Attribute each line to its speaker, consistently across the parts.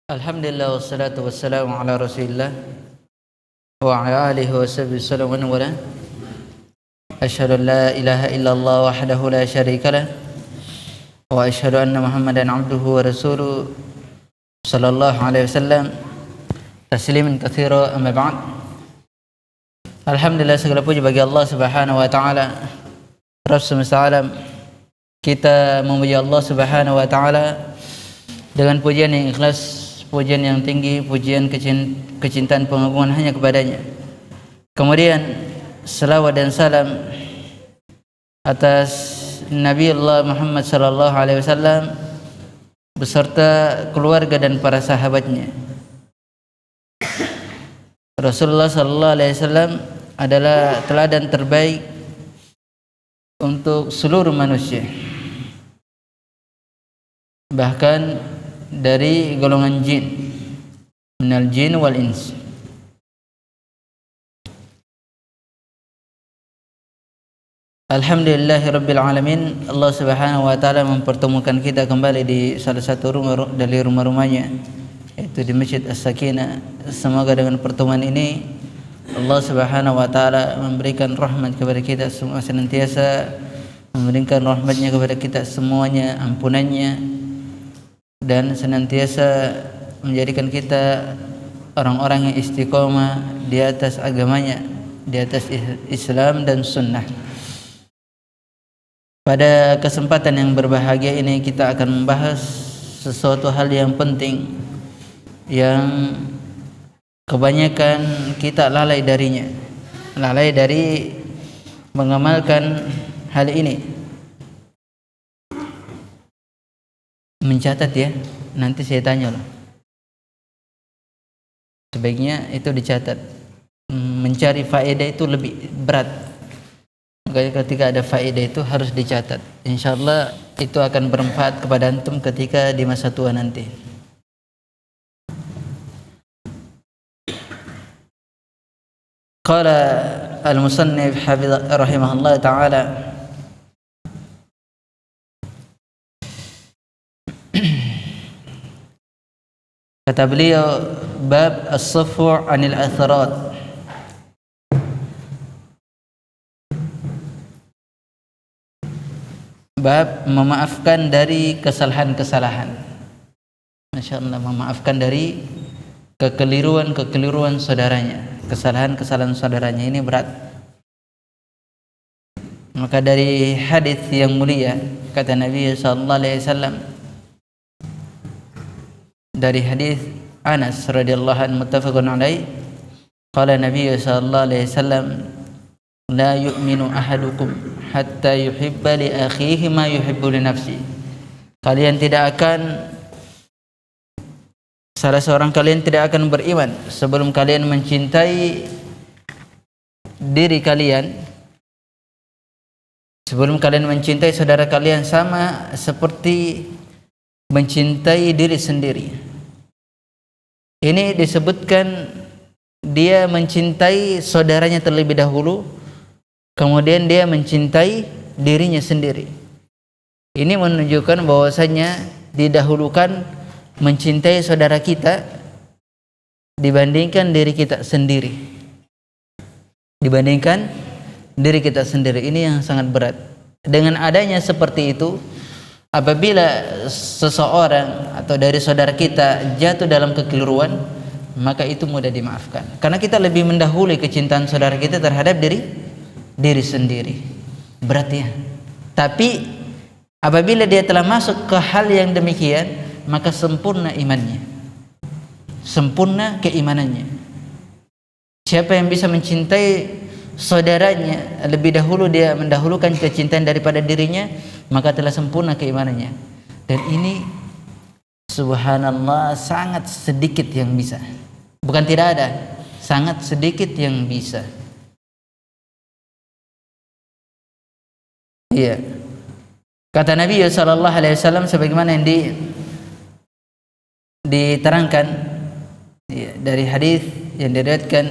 Speaker 1: Alhamdulillah wassalatu wassalamu ala Rasulillah wa ala alihi wa sahbihi sallam wa wala. Asyhadu an la ilaha illallah wahdahu la syarika lah wa asyhadu anna Muhammadan abduhu wa rasuluh sallallahu alaihi wasallam tasliman katsira, amma ba'd. Alhamdulillah, segala puji bagi Allah Subhanahu wa taala, Rabb semesta alam. Kita memuji Allah Subhanahu wa taala dengan pujian yang ikhlas, pujian yang tinggi, pujian kecintaan pengagungan hanya kepadanya. Kemudian salawat dan salam atas Nabi Allah Muhammad sallallahu alaihi wasallam beserta keluarga dan para sahabatnya. Rasulullah sallallahu alaihi wasallam adalah teladan terbaik untuk seluruh manusia, bahkan dari golongan jin, minal jin wal ins. Alhamdulillahirabbil alamin. Allah Subhanahu wa taala mempertemukan kita kembali di salah satu rumah dari rumah-rumahnya, yaitu di Masjid As-Sakinah. Semoga dengan pertemuan ini Allah Subhanahu wa taala memberikan rahmat kepada kita semua, senantiasa memberikan rahmatnya kepada kita semuanya, ampunannya, dan senantiasa menjadikan kita orang-orang yang istiqomah di atas agamanya, di atas Islam dan sunnah. Pada kesempatan yang berbahagia ini kita akan membahas sesuatu hal yang penting yang kebanyakan kita lalai darinya, lalai dari mengamalkan hal ini. Mencatat ya, nanti saya tanya loh, sebaiknya itu dicatat. Mencari faedah itu lebih berat, makanya ketika ada faedah itu harus dicatat. Insyaallah itu akan bermanfaat kepada antum ketika di masa tua nanti. Qala al-musannif rahimahullah ta'ala, kata beliau, bab as-safu 'anil atharat. Bab memaafkan dari kesalahan-kesalahan. Masyaallah, memaafkan dari kekeliruan saudaranya, kesalahan-kesalahan saudaranya ini berat. Maka dari hadis yang mulia kata Nabi sallallahu alaihi wasallam, dari hadis Anas radhiyallahu anhu muttafaqun alaih, qala Nabi sallallahu alaihi wasallam, la yu'minu ahadukum hatta yuhibba li akhihi ma yuhibbu li nafsi. Kalian tidak akan, salah seorang kalian tidak akan beriman sebelum kalian mencintai diri kalian, sebelum kalian mencintai saudara kalian sama seperti mencintai diri sendiri. Ini disebutkan dia mencintai saudaranya terlebih dahulu, kemudian dia mencintai dirinya sendiri. Ini menunjukkan bahwasanya didahulukan mencintai saudara kita dibandingkan diri kita sendiri. Dibandingkan diri kita sendiri. Ini yang sangat berat. Dengan adanya seperti itu, apabila seseorang atau dari saudara kita jatuh dalam kekeliruan, maka itu mudah dimaafkan. Karena kita lebih mendahului kecintaan saudara kita terhadap diri sendiri. Berat ya. Tapi apabila dia telah masuk ke hal yang demikian, maka sempurna imannya, sempurna keimanannya. Siapa yang bisa mencintai saudaranya lebih dahulu, dia mendahulukan kecintaan daripada dirinya, maka telah sempurna keimanannya. Dan ini subhanallah sangat sedikit yang bisa, bukan tidak ada, sangat sedikit yang bisa. Iya, kata Nabi sallallahu alaihi wasallam sebagaimana yang diterangkan ya, dari hadis yang diriwayatkan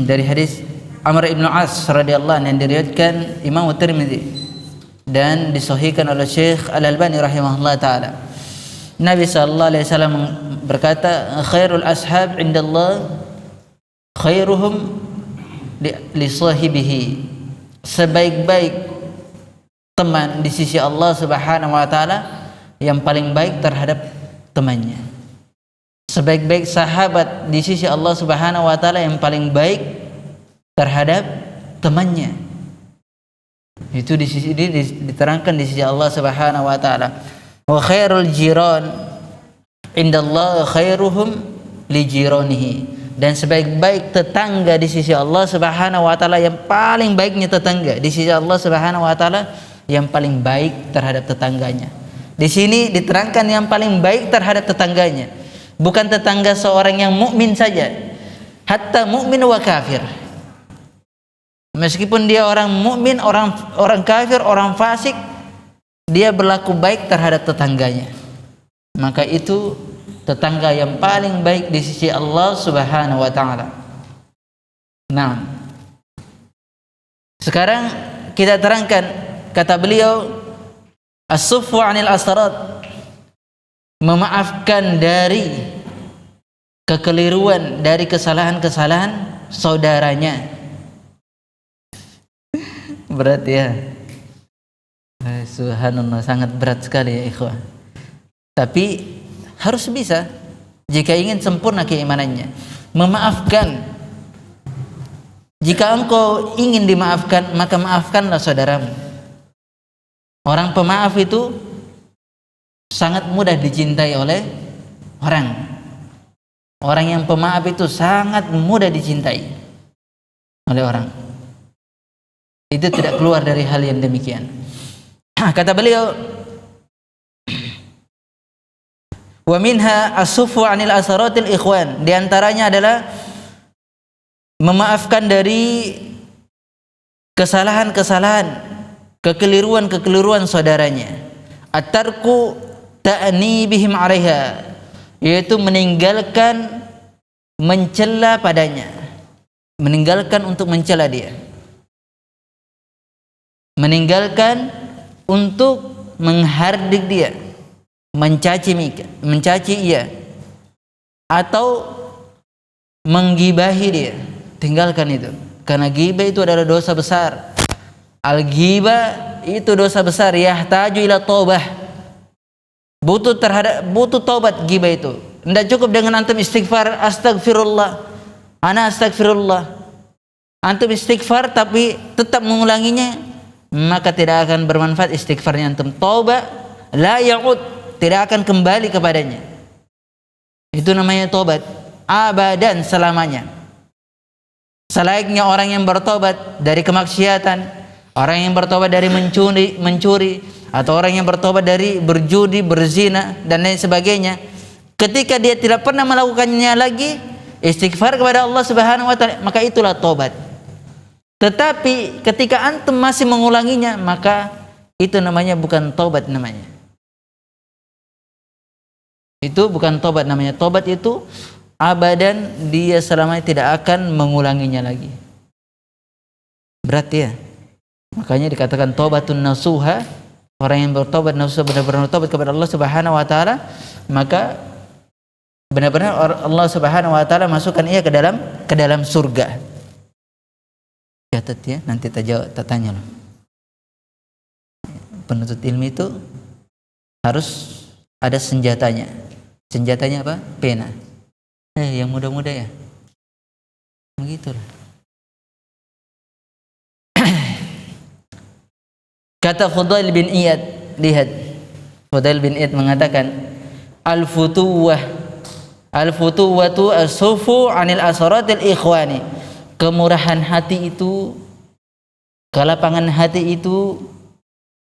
Speaker 1: dari hadis Amr ibn As radhiyallahu anhu yang diriwayatkan Imam Tirmidzi dan disahihkan oleh Syekh Al-Albani rahimahullah taala. Nabi sallallahu alaihi wasallam berkata, khairul ashab indallah khairuhum li sahibihi. Sebaik-baik teman di sisi Allah Subhanahu wa taala yang paling baik terhadap temannya. Sebaik-baik sahabat di sisi Allah Subhanahu wa taala yang paling baik terhadap temannya. Itu di sisi ini diterangkan di sisi Allah Subhanahu wa taala. Wa khairul jiran indallah khairuhum li jiranihi. Dan sebaik-baik tetangga di sisi Allah Subhanahu wa taala yang paling baiknya tetangga di sisi Allah Subhanahu wa taala yang paling baik terhadap tetangganya. Di sini diterangkan yang paling baik terhadap tetangganya, bukan tetangga seorang yang mukmin saja, hatta mukmin wa kafir. Meskipun dia orang mukmin, orang kafir, orang fasik, dia berlaku baik terhadap tetangganya, maka itu tetangga yang paling baik di sisi Allah Subhanahu wa taala. Nah, sekarang kita terangkan kata beliau, as-sufwu 'anil asarat, memaafkan dari kekeliruan, dari kesalahan-kesalahan saudaranya. Berat ya. Subhanallah, sangat berat sekali ya ikhwah. Tapi harus bisa jika ingin sempurna keimanannya. Memaafkan. Jika engkau ingin dimaafkan, maka maafkanlah saudaramu. Orang pemaaf itu sangat mudah dicintai oleh orang. Orang yang pemaaf itu sangat mudah dicintai oleh orang. Itu tidak keluar dari hal yang demikian. Kata beliau, wa minha as-sufu 'anil asaratil ikhwan, di antaranya adalah memaafkan dari kesalahan-kesalahan, kekeliruan-kekeliruan saudaranya. At-tarku ta'nibihim 'alaiha, yaitu meninggalkan mencela padanya, meninggalkan untuk mencela dia, meninggalkan untuk menghardik dia, mencaci ia, atau menggibahi dia. Tinggalkan itu, karena ghibah itu adalah dosa besar. Al-ghibah itu dosa besar, yahtaju ila taubah, butuh taubat. Ghibah itu tidak cukup dengan antum istighfar, astagfirullah, ana astagfirullah. Antum istighfar tapi tetap mengulanginya, maka tidak akan bermanfaat istighfarnya antum. Taubat la ya'ud, tidak akan kembali kepadanya. Itu namanya taubat abadan, selamanya. Selayaknya orang yang bertobat dari kemaksiatan, orang yang bertobat dari mencuri, atau orang yang bertobat dari berjudi, berzina dan lain sebagainya, ketika dia tidak pernah melakukannya lagi, istighfar kepada Allah Subhanahu wa taala, maka itulah tobat. Tetapi ketika antum masih mengulanginya, maka itu namanya bukan tobat namanya. Itu bukan tobat namanya. Tobat itu abadan, dia selamanya tidak akan mengulanginya lagi. Berat ya. Makanya dikatakan tobatun nasuha, orang yang bertobat nasuha, benar-benar bertobat kepada Allah Subhanahu wa taala, maka benar-benar Allah Subhanahu wa taala masukkan ia ke dalam surga. Catat ya, nanti tanya loh. Penuntut ilmu itu harus ada senjatanya. Senjatanya apa? Pena. Yang muda-muda ya. Begitulah. Kata Fudail bin Iyad, lihat. Fudail bin Iyad mengatakan, al-futuwatu as-sufu 'anil asaratil ikhwani. Kemurahan hati itu, kelapangan hati itu,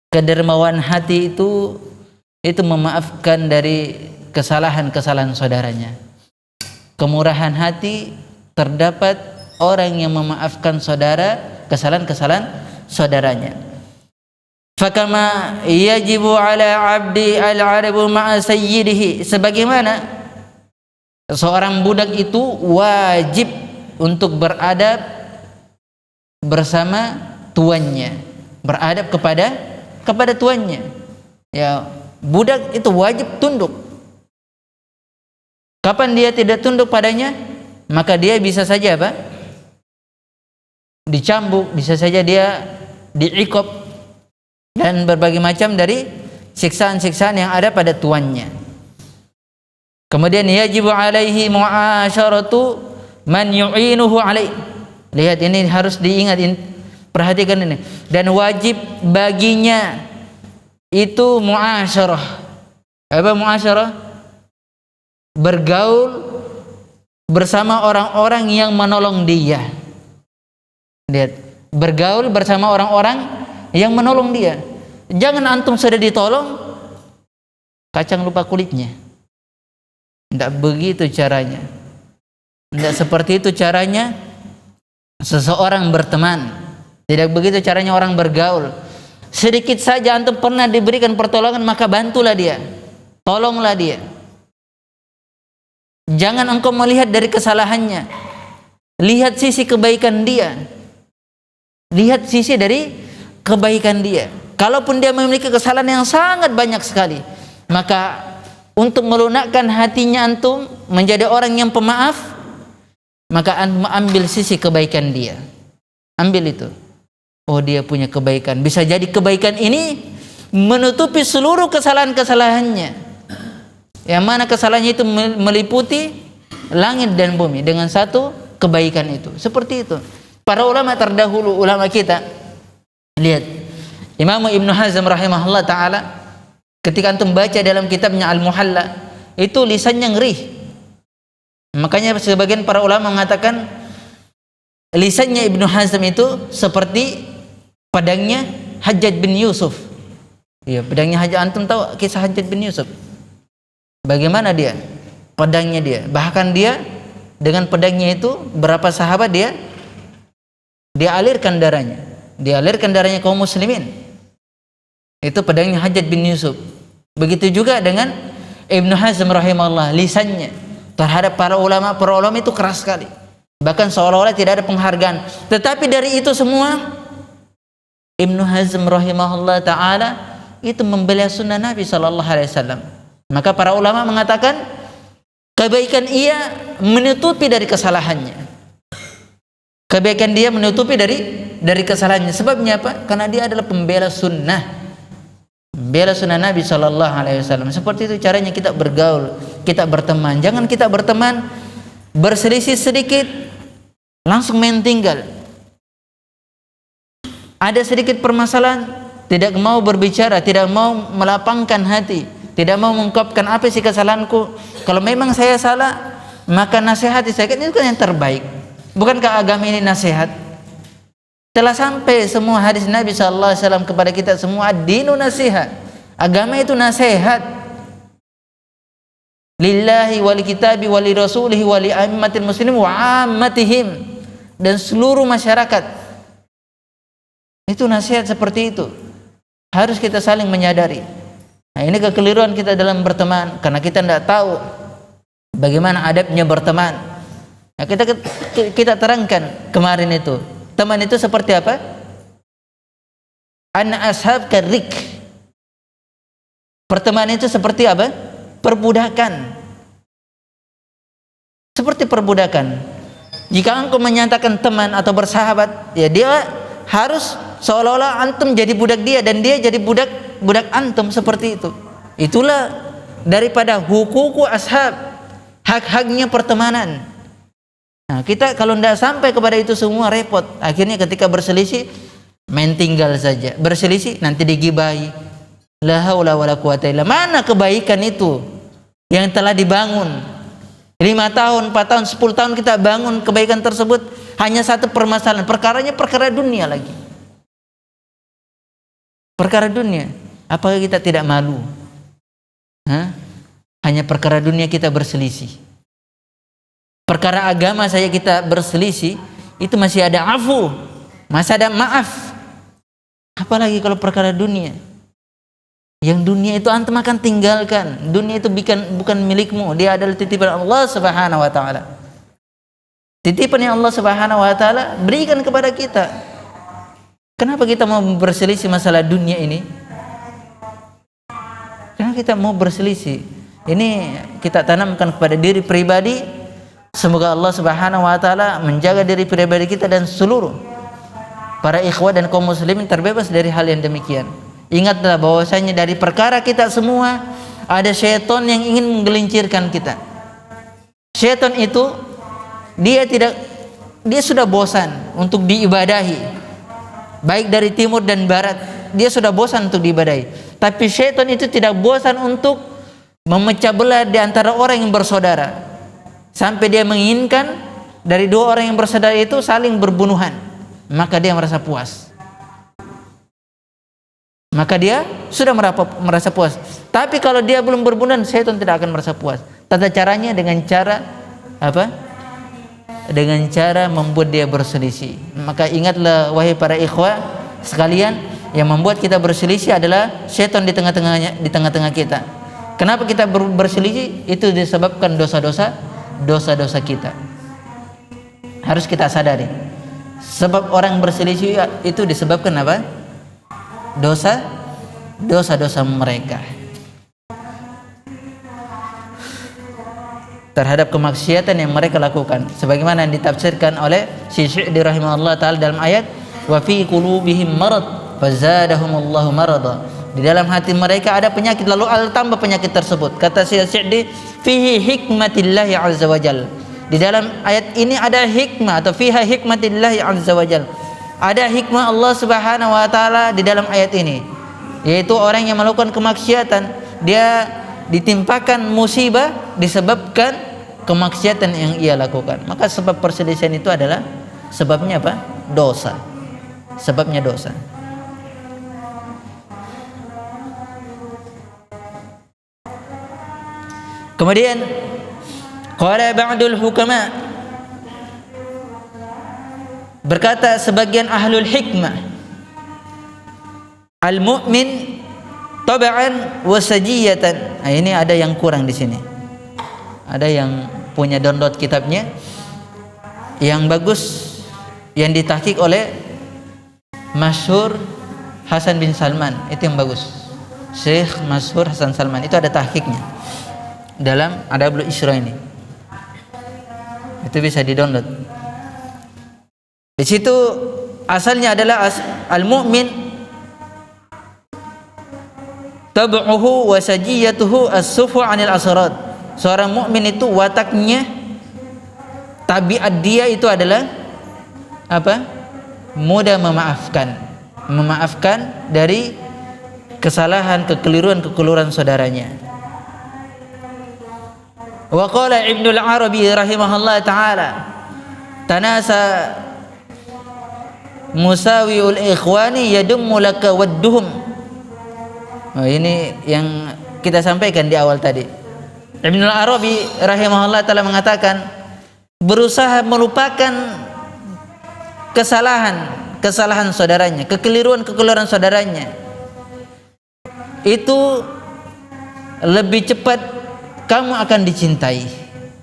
Speaker 1: kedermawan hati itu memaafkan dari kesalahan-kesalahan saudaranya. Kemurahan hati terdapat orang yang memaafkan kesalahan-kesalahan saudaranya. Fakama yajibu ala abdi al-'arabu ma'a sayyidihi, sebagaimana seorang budak itu wajib untuk beradab bersama tuannya, beradab kepada tuannya. Ya, budak itu wajib tunduk Kapan dia tidak tunduk padanya, maka dia bisa saja apa? Dicambuk, bisa saja dia diikop dan berbagai macam dari siksaan-siksaan yang ada pada tuannya. Kemudian yajibu alaihi mu'asyaratu man yu'inuhu alaih. Lihat, ini harus diingat, perhatikan ini. Dan wajib baginya itu mu'asyarah. Apa mu'asyarah? Bergaul bersama orang-orang yang menolong dia. Lihat, bergaul bersama orang-orang yang menolong dia. Jangan antum sudah ditolong, kacang lupa kulitnya. Tidak begitu caranya. Tidak seperti itu caranya seseorang berteman. Tidak begitu caranya orang bergaul. Sedikit saja antum pernah diberikan pertolongan, maka bantulah dia, tolonglah dia. Jangan engkau melihat dari kesalahannya, lihat sisi kebaikan dia. Lihat sisi dari kebaikan dia. Kalaupun dia memiliki kesalahan yang sangat banyak sekali, maka untuk melunakkan hatinya antum menjadi orang yang pemaaf, maka antum ambil sisi kebaikan dia. Ambil itu. Oh, dia punya kebaikan. Bisa jadi kebaikan ini menutupi seluruh kesalahan-kesalahannya. Yang mana kesalahannya itu meliputi langit dan bumi dengan satu kebaikan itu. Seperti itu. Para ulama terdahulu, ulama kita, lihat Imam Ibnu Hazm rahimahullah ta'ala, ketika antum baca dalam kitabnya Al-Muhalla, itu lisannya ngerih. Makanya sebagian para ulama mengatakan lisannya Ibnu Hazm itu seperti pedangnya Hajjaj bin Yusuf. Iya, pedangnya Hajjaj. Antum tahu kisah Hajjaj bin Yusuf? Bagaimana dia? Pedangnya dia. Bahkan dia dengan pedangnya itu berapa sahabat dia alirkan darahnya. Dia alirkan darahnya kaum muslimin. Itu pedangnya Hajjaj bin Yusuf. Begitu juga dengan Ibnu Hazm rahimahullah, lisannya terhadap para ulama itu keras sekali. Bahkan seolah-olah tidak ada penghargaan. Tetapi dari itu semua, Ibnu Hazm rahimahullah ta'ala itu membela sunnah Nabi SAW. Maka para ulama mengatakan kebaikan ia menutupi dari kesalahannya. Kebaikan dia menutupi dari kesalahannya. Sebabnya apa? Karena dia adalah pembela sunnah, bela sunnah Nabi SAW. Seperti itu caranya kita bergaul, kita berteman. Jangan kita berteman berselisih sedikit langsung main tinggal. Ada sedikit permasalahan, tidak mau berbicara, tidak mau melapangkan hati, tidak mau mengungkapkan apa sih kesalahanku. Kalau memang saya salah, maka nasihati saya. Itu kan yang terbaik. Bukankah agama ini nasihat? Telah sampai semua hadis Nabi SAW kepada kita semua, ad-dinu nasihat. Agama itu nasihat. Lillahi wali kitabi wali rasulihi wali a'immatil muslimin wa ammatihim, dan seluruh masyarakat. Itu nasihat seperti itu. Harus kita saling menyadari. Nah, ini kekeliruan kita dalam berteman, karena kita tidak tahu bagaimana adabnya berteman. Nah, kita terangkan kemarin itu. Teman itu seperti apa? An ashab karik. Pertemanan itu seperti apa? Perbudakan. Seperti perbudakan. Jika engkau menyatakan teman atau bersahabat, ya dia harus seolah-olah antum jadi budak dia dan dia jadi budak antum, seperti itu. Itulah daripada hukuku ashab, hak-haknya pertemanan. Nah, kita kalau tidak sampai kepada itu semua repot. Akhirnya ketika berselisih main tinggal saja. Berselisih nanti digibahi. La haula wala quwata illa. Mana kebaikan itu yang telah dibangun 5 tahun, 4 tahun, 10 tahun kita bangun kebaikan tersebut, hanya satu permasalahan, perkaranya perkara dunia lagi. Perkara dunia. Apakah kita tidak malu? Hanya perkara dunia kita berselisih. Perkara agama saja kita berselisih, itu masih ada afu, masih ada maaf. Apalagi kalau perkara dunia. Yang dunia itu antum akan tinggalkan. Dunia itu bukan milikmu, dia adalah titipan Allah Subhanahu wa taala. Titipan yang Allah Subhanahu wa taala berikan kepada kita. Kenapa kita mau berselisih masalah dunia ini? Kenapa kita mau berselisih? Ini kita tanamkan kepada diri pribadi. Semoga Allah Subhanahu wa taala menjaga diri pribadi kita dan seluruh para ikhwah dan kaum muslimin terbebas dari hal yang demikian. Ingatlah bahwasanya dari perkara kita semua ada syaitan yang ingin menggelincirkan kita. Syaitan itu dia sudah bosan untuk diibadahi, baik dari timur dan barat. Dia sudah bosan untuk diibadahi. Tapi syaitan itu tidak bosan untuk memecah belah di antara orang yang bersaudara, sampai dia menginginkan dari dua orang yang bersaudara itu saling berbunuhan. Maka dia merasa puas. Maka dia sudah merasa puas. Tapi kalau dia belum berbunuhan, syaitan tidak akan merasa puas. Tata caranya dengan cara apa? Dengan cara membuat dia berselisih. Maka ingatlah wahai para ikhwah sekalian, yang membuat kita berselisih adalah syaitan di tengah-tengah kita. Kenapa kita berselisih? Itu disebabkan dosa-dosa kita. Harus kita sadari. Sebab orang berselisih itu disebabkan apa? Dosa-dosa mereka terhadap kemaksiatan yang mereka lakukan, sebagaimana yang ditafsirkan oleh Syekh rahimahullah taala dalam ayat wa fi qulubihim marad fazadahumullahu marada. Di dalam hati mereka ada penyakit, lalu Allah tambah penyakit tersebut. Kata Syekh fihi hikmatillahi azza wajalla. Di dalam ayat ini ada hikmah, atau fiha hikmatillahi azza wajalla. Ada hikmah Allah Subhanahu wa taala di dalam ayat ini, yaitu orang yang melakukan kemaksiatan dia ditimpakan musibah disebabkan kemaksiatan yang ia lakukan. Maka sebab perselisihan itu adalah sebabnya apa? Dosa. Sebabnya dosa. Kemudian qala ba'dul hukama, berkata sebagian ahlul hikmah, al-mu'min tab'an wa sajiyatan. Nah, ini ada yang kurang di sini. Ada yang punya download kitabnya yang bagus, yang ditahqiq oleh Masyhur Hasan bin Salman, itu yang bagus. Syekh Masyhur Hasan Salman itu ada tahqiqnya dalam Adabul Isra ini. Itu bisa di-download. Di situ asalnya adalah al-mu'min tab'uhu wa sajiyatuhu as-sufu 'anil asrad. Seorang mukmin itu wataknya, tabiat dia itu adalah apa? Mudah memaafkan dari kesalahan, kekeliruan saudaranya. Wa qala Ibnu al-Arabi rahimahullah taala, tanasa musawiul ikhwani yadummu laka wadduhum. Oh, ini yang kita sampaikan di awal tadi. Ibnu al-Arabi rahimahullah taala mengatakan, berusaha melupakan kesalahan saudaranya, kekeliruan saudaranya, itu lebih cepat kamu akan dicintai.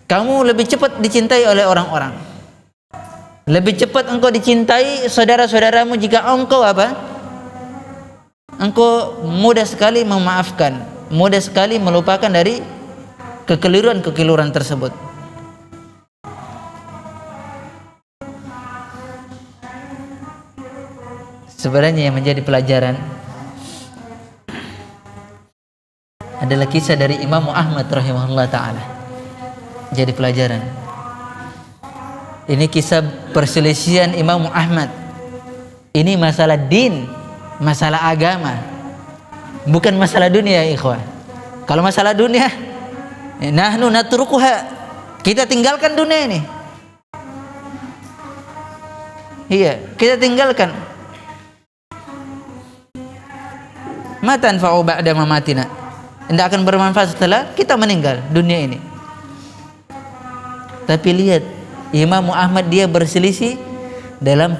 Speaker 1: Kamu lebih cepat dicintai oleh orang-orang. Lebih cepat engkau dicintai saudara-saudaramu jika engkau apa? Engkau mudah sekali memaafkan, mudah sekali melupakan dari kekeliruan tersebut. Sebenarnya yang menjadi pelajaran adalah kisah dari Imam Ahmad rahimahullah ta'ala. Jadi pelajaran. Ini kisah perselisihan Imam Ahmad. Ini masalah din, masalah agama, bukan masalah dunia, ikhwah. Kalau masalah dunia, nahnu natrukuha, kita tinggalkan dunia ini. Iya, kita tinggalkan. Ma tanfa'u ba'da mamatina. Tidak akan bermanfaat setelah kita meninggal dunia ini. Tapi lihat, Imam Ahmad dia berselisih dalam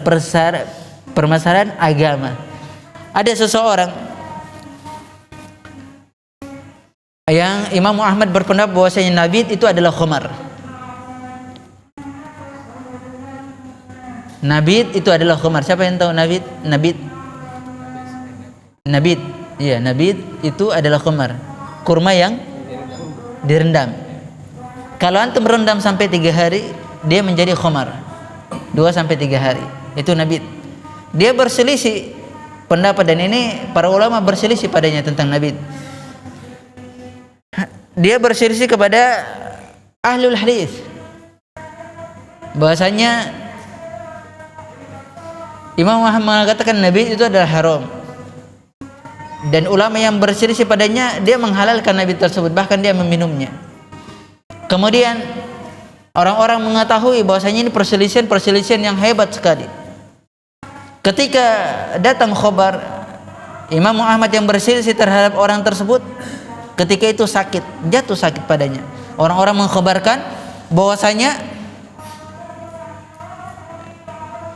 Speaker 1: permasalahan agama. Ada seseorang yang Imam Ahmad berpendapat bahwasanya nabid itu adalah khamar. Nabid itu adalah khamar. Siapa yang tahu nabid? Nabid. Iya, nabid itu adalah khamar. Kurma yang direndam. Kalau antum rendam sampai 3 hari, dia menjadi khamar. 2 sampai 3 hari. Itu nabit. Dia berselisih pendapat, dan ini para ulama berselisih padanya tentang nabit. Dia berselisih kepada ahlul hadis bahasanya Imam Ahmad mengatakan nabit itu adalah haram, dan ulama yang berselisih padanya dia menghalalkan nabit tersebut, bahkan dia meminumnya. Kemudian orang-orang mengetahui bahwasanya ini perselisihan yang hebat sekali. Ketika datang khabar Imam Ahmad yang berselisih terhadap orang tersebut, ketika itu jatuh sakit padanya. Orang-orang mengkhabarkan bahwasanya,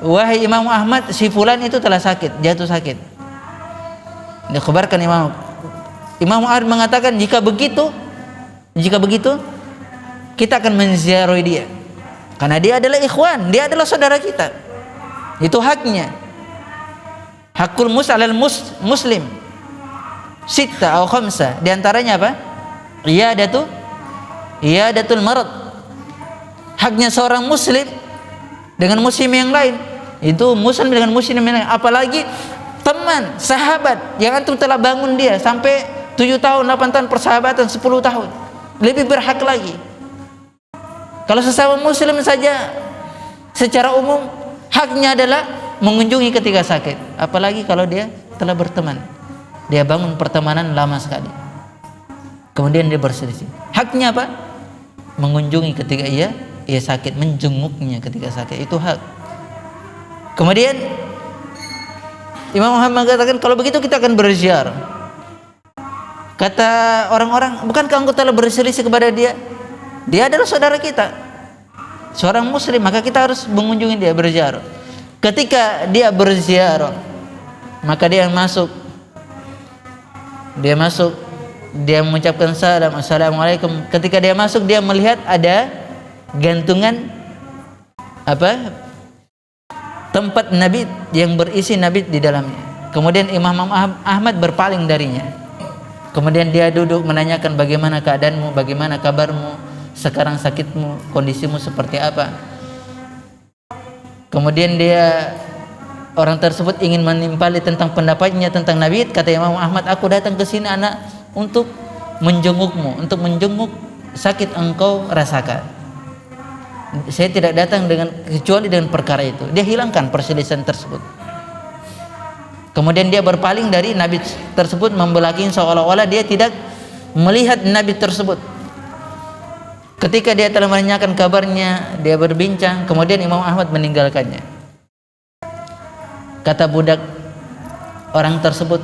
Speaker 1: wahai Imam Ahmad, si fulan itu telah sakit, jatuh sakit. Dikhabarkan Imam Ahmad mengatakan, jika begitu kita akan menziarahi dia, karena dia adalah ikhwan, dia adalah saudara kita. Itu haknya. Hakul alal muslim sitta atau khamsa, di antaranya apa? Iyadatul marad. Haknya seorang muslim dengan muslim yang lain, itu muslim dengan muslim yang lain, apalagi teman, sahabat yang antum telah bangun dia sampai 7 tahun, 8 tahun persahabatan, 10 tahun, lebih berhak lagi. Kalau sesama muslim saja secara umum haknya adalah mengunjungi ketika sakit, apalagi kalau dia telah berteman, dia bangun pertemanan lama sekali, kemudian dia berselisih. Haknya apa? Mengunjungi ketika ia sakit, menjenguknya ketika sakit, itu hak. Kemudian Imam Muhammad mengatakan, kalau begitu kita akan berziarah. Kata orang-orang, bukankah engkau telah berselisih kepada dia? Dia adalah saudara kita, seorang muslim, maka kita harus mengunjungi dia, berziarah. Ketika dia berziarah, maka dia masuk, dia mengucapkan salam, assalamualaikum. Ketika dia masuk, dia melihat ada gantungan tempat nabit yang berisi nabit di dalamnya. Kemudian Imam Ahmad berpaling darinya. Kemudian dia duduk menanyakan, bagaimana keadaanmu, bagaimana kabarmu, sekarang sakitmu, kondisimu seperti apa. Kemudian orang tersebut ingin menimpali tentang pendapatnya tentang nabit. Kata Imam Ahmad, aku datang ke sini anak untuk menjengukmu, untuk menjenguk sakit engkau rasakan. Saya tidak datang kecuali dengan perkara itu. Dia hilangkan perselisihan tersebut. Kemudian dia berpaling dari nabit tersebut, membelakangi seolah-olah dia tidak melihat nabit tersebut. Ketika dia telah menanyakan kabarnya, dia berbincang, kemudian Imam Ahmad meninggalkannya. Kata budak orang tersebut,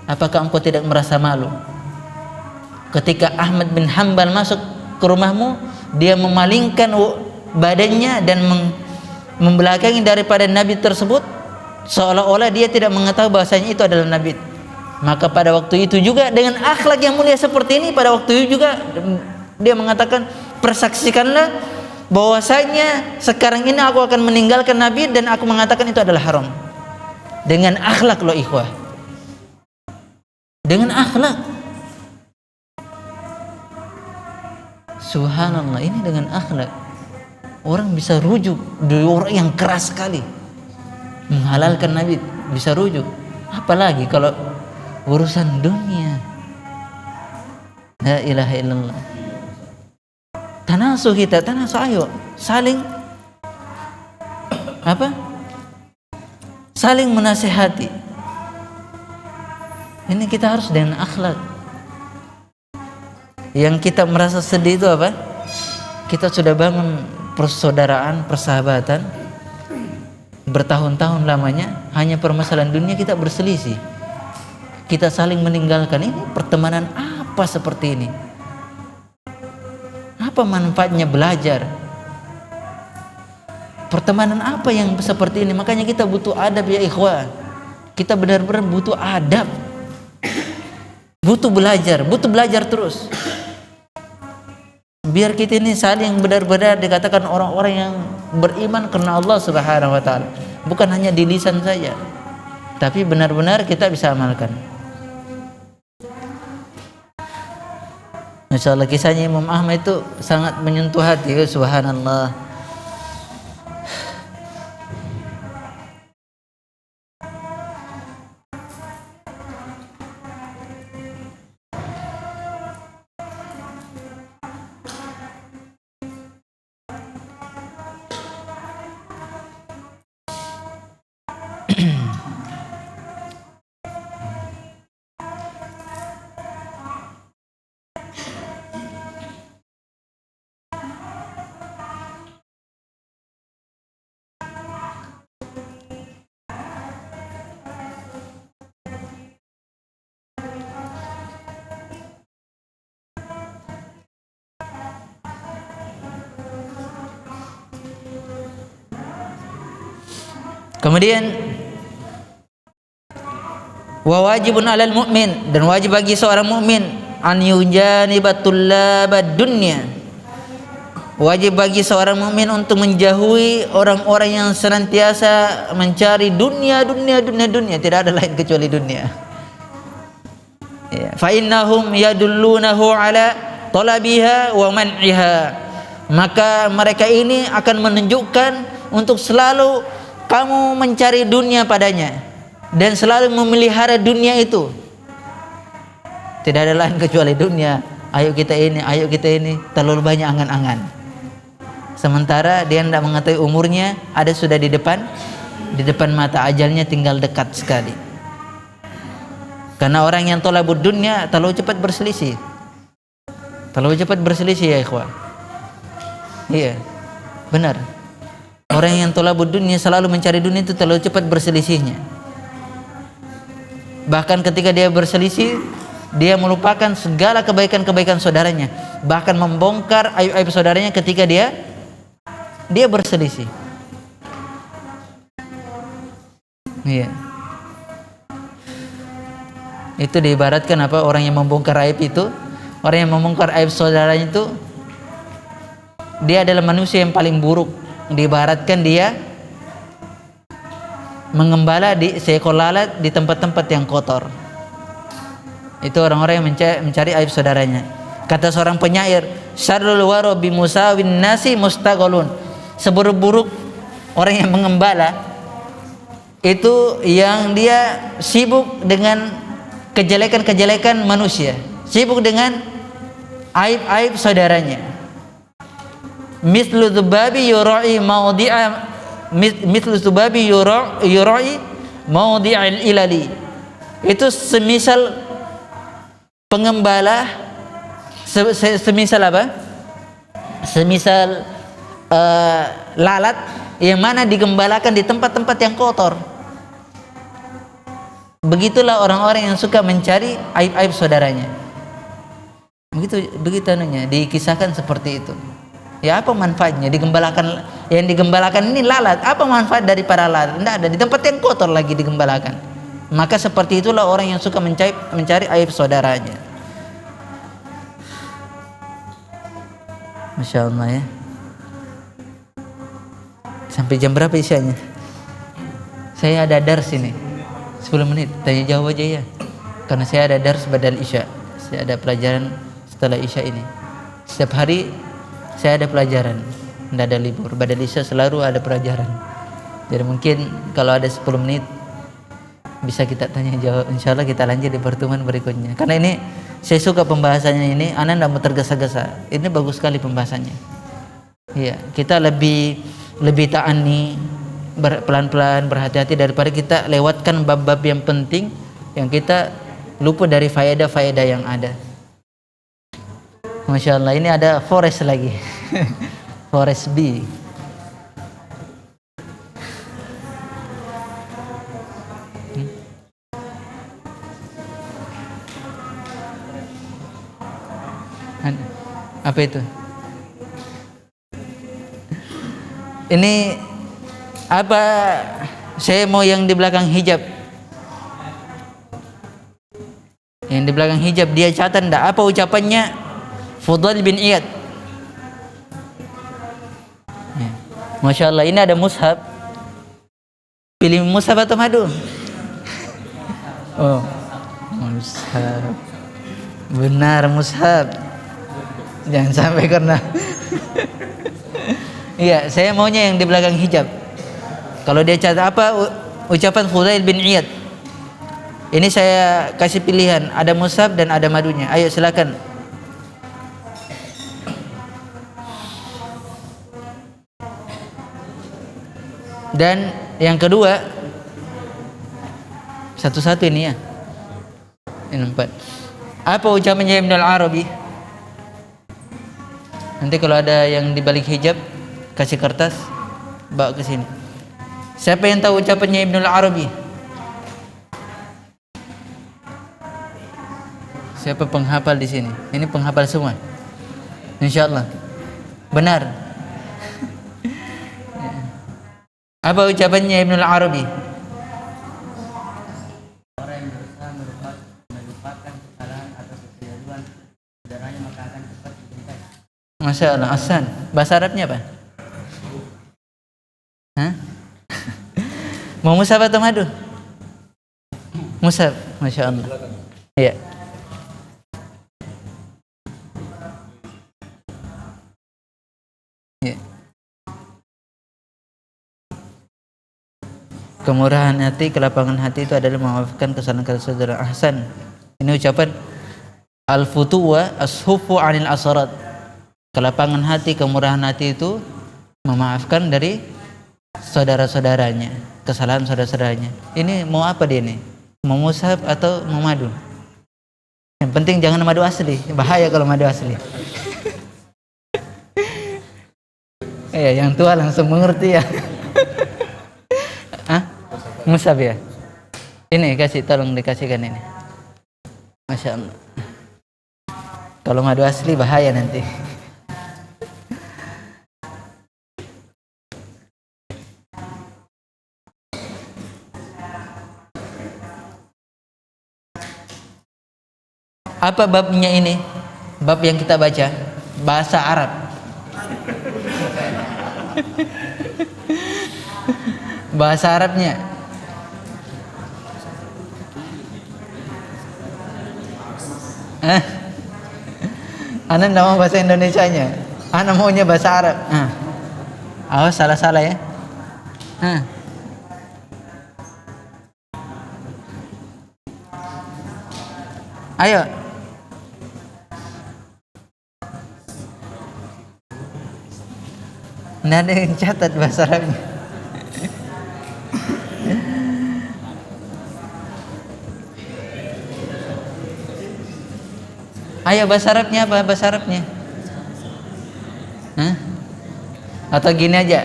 Speaker 1: apakah engkau tidak merasa malu ketika Ahmad bin Hanbal masuk ke rumahmu, dia memalingkan badannya dan membelakangi daripada nabi tersebut, seolah-olah dia tidak mengetahui bahasanya itu adalah nabi. Maka pada waktu itu juga, dengan akhlak yang mulia seperti ini, pada waktu itu juga dia mengatakan, persaksikanlah bahwasanya sekarang ini aku akan meninggalkan nabi dan aku mengatakan itu adalah haram. Dengan akhlak loh ikhwah, dengan akhlak. Subhanallah, ini dengan akhlak orang bisa rujuk. Dari orang yang keras sekali menghalalkan nabi bisa rujuk, apalagi kalau urusan dunia. La ilaha illallah. Tanasu kita, ayo saling saling menasihati. Ini kita harus dengan akhlak. Yang kita merasa sedih itu apa? Kita sudah bangun persaudaraan, persahabatan bertahun-tahun lamanya, hanya permasalahan dunia kita berselisih, kita saling meninggalkan. Ini pertemanan apa seperti ini? Apa manfaatnya belajar? Pertemanan apa yang seperti ini? Makanya kita butuh adab ya ikhwan. Kita benar-benar butuh adab, butuh belajar terus. Biar kita ini saling benar-benar dikatakan orang-orang yang beriman karena Allah Subhanahu wa taala. Bukan hanya di lisan saja, tapi benar-benar kita bisa amalkan. Masya Allah, kisahnya Imam Ahmad itu sangat menyentuh hati. Subhanallah. Kemudian wa wajibun 'alal mu'min, dan wajib bagi seorang mukmin an yujanibatul labad dunya. Wajib bagi seorang mukmin untuk menjauhi orang-orang yang senantiasa mencari dunia. Tidak ada lain kecuali dunia. Ya. Fa innahum yadullunahu ala talabiha wa man'iha. Maka mereka ini akan menunjukkan untuk selalu kamu mencari dunia padanya dan selalu memelihara dunia itu. Tidak ada lain kecuali dunia. Ayo kita ini, terlalu banyak angan-angan. Sementara dia tidak mengetahui umurnya ada sudah di depan mata, ajalnya tinggal dekat sekali. Karena orang yang tolabud dunia terlalu cepat berselisih. Ya ikhwan. Iya, benar. Orang yang tolabud dunia selalu mencari dunia itu terlalu cepat berselisihnya. Bahkan ketika dia berselisih, dia melupakan segala kebaikan-kebaikan saudaranya, bahkan membongkar aib-aib saudaranya ketika dia berselisih. Iya. Itu diibaratkan apa? Orang yang membongkar aib itu, orang yang membongkar aib saudaranya itu, dia adalah manusia yang paling buruk. Diibaratkan dia mengembala di seekor lalat di tempat-tempat yang kotor. Itu orang-orang yang mencari aib saudaranya. Kata seorang penyair, syarrul wara bi musawin nasi mustaghalun. Seburuk-buruk orang yang mengembala itu yang dia sibuk dengan kejelekan-kejelekan manusia, sibuk dengan aib-aib saudaranya. Mithlu dzubabi yura'i mawdi'al ilali. Itu semisal pengembala, semisal apa? Semisal lalat yang mana digembalakan di tempat-tempat yang kotor. Begitulah orang-orang yang suka mencari aib-aib saudaranya. Begitu anunya, dikisahkan seperti itu. Ya, apa manfaatnya digembalakan? Yang digembalakan ini lalat. Apa manfaat dari para lalat? Tidak ada, di tempat yang kotor lagi digembalakan. Maka seperti itulah orang yang suka mencari aib saudaranya. Masya Allah ya. Sampai jam berapa isyanya? Saya ada dars ini 10 menit, tanya jawab aja ya. Karena saya ada dars badal isya. Saya ada pelajaran setelah isya ini. Setiap hari saya ada pelajaran, tidak ada libur. Badal isya selalu ada pelajaran. Jadi mungkin kalau ada 10 menit bisa kita tanya jawab. Insya Allah kita lanjut di pertemuan berikutnya. Karena ini saya suka pembahasannya ini. Ana tidak mau tergesa-gesa. Ini bagus sekali pembahasannya. Iya, kita lebih ta'ani, pelan-pelan, berhati-hati daripada kita lewatkan bab-bab yang penting yang kita luput dari faedah-faedah yang ada. Masya Allah, ini ada forest lagi. Forest B. Apa itu? Ini apa? Saya mau yang di belakang hijab. Yang di belakang hijab dia catat enggak apa ucapannya? Fudail bin Iyad. Ya. Masya Allah, ini ada mushaf. Pilih mushaf atau madu? Oh, mushaf. Benar, mushaf. Jangan sampai karena iya, saya maunya yang di belakang hijab. Kalau dia catat apa ucapan Fudail bin Iyad. Ini saya kasih pilihan, ada mushaf dan ada madunya. Ayo silakan. Dan yang kedua, satu-satu ini ya. Ini 4. Apa ucapannya Ibnu Al-Arabi? Nanti kalau ada yang di balik hijab, kasih kertas, bawa ke sini. Siapa yang tahu ucapannya Ibnu Al-Arabi? Siapa penghafal di sini? Ini penghafal semua. Insyaallah. Benar. Apa ucapannya Ibnu Al-Arabi? Orang yang berusaha melupakan kesalahan atau kekeliruan saudaranya maka akan cepat dicintai. Masya Allah, Hasan. Bahasa Arabnya apa? Hah? Mau musab atau madu? Musab, Masya Allah. Iya. Iya. Kemurahan hati, kelapangan hati itu adalah memaafkan kesalahan saudara. Ahsan. Ini ucapan al-futuwa as-hufu 'anil asarat. Kelapangan hati, kemurahan hati itu memaafkan dari saudara-saudaranya, kesalahan saudara-saudaranya. Ini mau apa dia ini? Mau mushaf atau mau madu? Yang penting jangan madu asli. Bahaya kalau madu asli. Yang tua langsung mengerti ya. Mushaf ya. Ini kasih, tolong dikasihkan ini. Masya Allah. Kalau madu asli bahaya nanti. Apa babnya ini? Bab yang kita baca bahasa Arab. Bahasa Arabnya. Ana enggak mau bahasa Indonesianya. Ana maunya bahasa Arab. Awas salah-salah ya. Ayo. Nggak ada yang catat bahasa Arabnya. Ayo bahasa Arabnya apa? Bahasa Arabnya? Atau gini aja.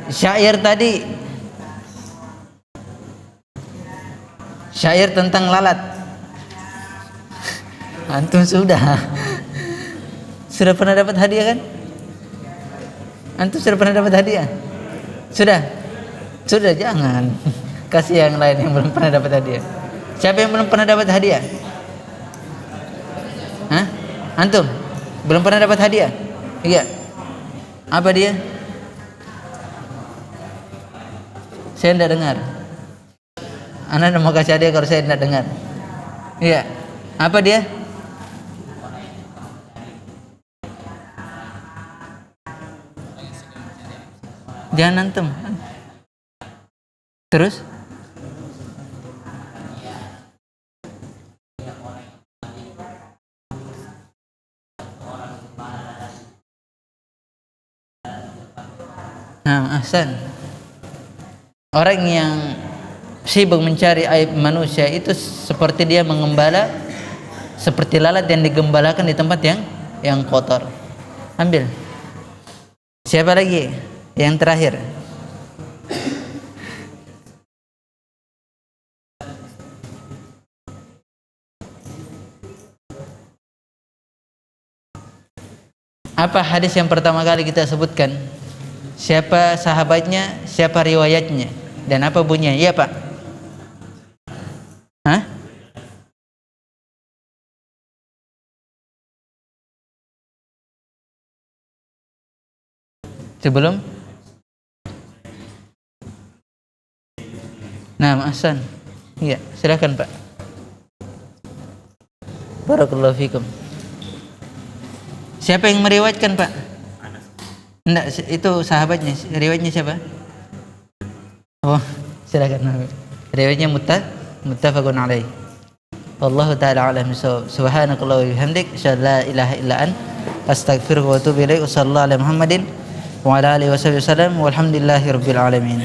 Speaker 1: Syair tadi. Syair tentang lalat. Antum sudah pernah dapat hadiah kan? Antum sudah pernah dapat hadiah? Sudah jangan kasih yang lain yang belum pernah dapat hadiah. Siapa yang belum pernah dapat hadiah? Antum belum pernah dapat hadiah? Iya. Apa dia? Saya tidak dengar. Anda mau kasih hadiah kalau saya tidak dengar. Iya. Apa dia? Jangan antum. Terus? Ahsan. Orang yang sibuk mencari aib manusia itu seperti dia mengembala, seperti lalat yang digembalakan di tempat yang kotor. Ambil. Siapa lagi? Yang terakhir. Apa hadis yang pertama kali kita sebutkan? Siapa sahabatnya, siapa riwayatnya, dan apa bunyinya? Iya Pak. Sebelum? Ahsan. Iya, silakan Pak. Barakallahu fikum. Siapa yang meriwayatkan, Pak? Enggak, itu sahabatnya. Riwayatnya siapa? Oh, silakan. Riwayatnya muttafaqun alaih. Wallahu taala alam bisawab. Subhanakallah wa bihamdik, asyhadu an la ilaha illa ant, astaghfiruka wa atubu ilaik. Wassallallahu ala Muhammadin wa ala alihi wasallam. Walhamdulillahirabbil alamin.